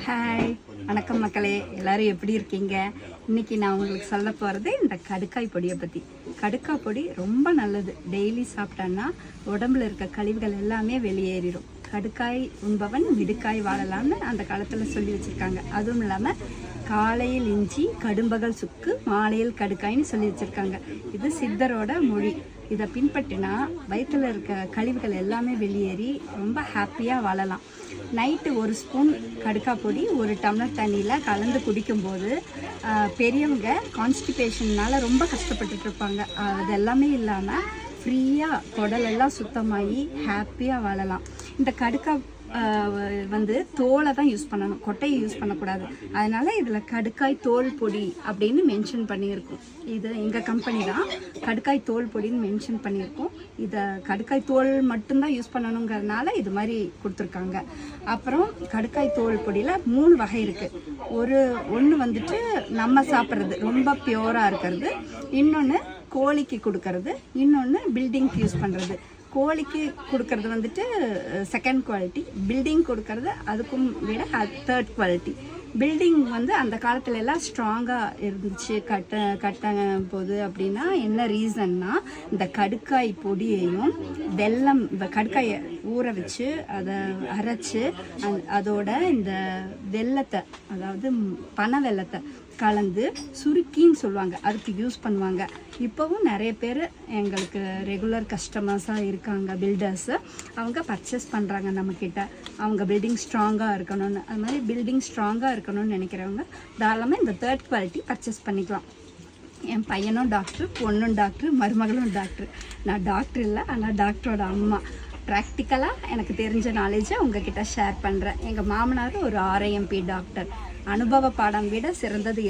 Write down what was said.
Hi, வணக்கம் மக்களே. எல்லோரும் எப்படி இருக்கீங்க? இன்றைக்கி நான் உங்களுக்கு சொல்ல போகிறது இந்த கடுக்காய் பொடியை பற்றி. கடுக்காய் பொடி ரொம்ப நல்லது. டெய்லி சாப்பிட்டோன்னா உடம்புல இருக்க கழிவுகள் எல்லாமே வெளியேறிடும். கடுக்காய் உண்பவன் விடுக்காய் வாழலாம்னு அந்த காலத்தில் சொல்லி வச்சுருக்காங்க. அதுவும் இல்லாமல் காலையில் இஞ்சி கடும்பகல் சுக்கு மாலையில் கடுக்காய்ன்னு சொல்லி வச்சுருக்காங்க. இது சித்தரோட மொழி. இதை பின்பற்றினா வயிற்றில் இருக்க கழிவுகள் எல்லாமே வெளியேறி ரொம்ப ஹாப்பியாக வாழலாம். நைட்டு 1 ஸ்பூன் கடுக்காய் பொடி 1 டம்ளர் தண்ணியில் கலந்து குடிக்கும்போது பெரியவங்க கான்ஸ்டிபேஷன்னால் ரொம்ப கஷ்டப்பட்டுட்டு இருப்பாங்க. அது எல்லாமே இல்லாமல் ஃப்ரீயாக குடலெல்லாம் சுத்தமாகி ஹாப்பியாக வாழலாம். இந்த கடுக்காய் தோலை தான் யூஸ் பண்ணணும், கொட்டையை யூஸ் பண்ணக்கூடாது. அதனால் இதில் கடுக்காய் தோல் பொடி அப்படின்னு மென்ஷன் பண்ணியிருக்கோம். இது எங்கள் கம்பெனி தான் கடுக்காய் தோல் பொடின்னு மென்ஷன் பண்ணியிருக்கோம். இதை கடுக்காய் தோல் மட்டும்தான் யூஸ் பண்ணணுங்கிறதுனால இது மாதிரி கொடுத்துருக்காங்க. அப்புறம் கடுக்காய் தோல் பொடியில் 3 வகை இருக்குது. ஒன்று நம்ம சாப்பிட்றது ரொம்ப பியூராக இருக்கிறது, இன்னொன்று கோழிக்கு கொடுக்கறது, இன்னொன்று பில்டிங்க்கு யூஸ் பண்ணுறது. கோழிக்கு கொடுக்கறது செகண்ட் குவாலிட்டி, பில்டிங் கொடுக்கறது அதுக்கும் விட 3rd குவாலிட்டி. பில்டிங் அந்த காலத்துல எல்லாம் ஸ்ட்ராங்காக இருந்துச்சு கட்ட போது. அப்படின்னா என்ன ரீசன்னா, இந்த கடுக்காய் பொடியையும் வெல்லம், கடுக்காயை ஊற வச்சு அதை அரைச்சி அதோட இந்த வெல்லத்தை, அதாவது பனை வெல்லத்தை கலந்து சுருக்கின்னு சொல்லுவாங்க, அதுக்கு யூஸ் பண்ணுவாங்க. இப்போவும் நிறைய பேர் எங்களுக்கு ரெகுலர் கஸ்டமர்ஸாக இருக்காங்க, பில்டர்ஸு. அவங்க பர்ச்சேஸ் பண்ணுறாங்க நம்மக்கிட்ட, அவங்க பில்டிங் ஸ்ட்ராங்காக இருக்கணும்னு. அது மாதிரி பில்டிங் ஸ்ட்ராங்காக இருக்கணும்னு நினைக்கிறவங்க தாராளமாக இந்த 3rd குவாலிட்டி பர்ச்சேஸ் பண்ணிக்கலாம். என் பையனும் டாக்டர், பொண்ணும் டாக்டர், மருமகளும் டாக்டர். நான் டாக்டர் இல்லை, ஆனால் டாக்டரோட அம்மா. ப்ராக்டிக்கலாக எனக்கு தெரிஞ்ச நாலேஜை உங்ககிட்ட ஷேர் பண்ணுறேன். எங்கள் மாமனார் ஒரு RIMP டாக்டர். அனுபவ பாடம் விட சிறந்தது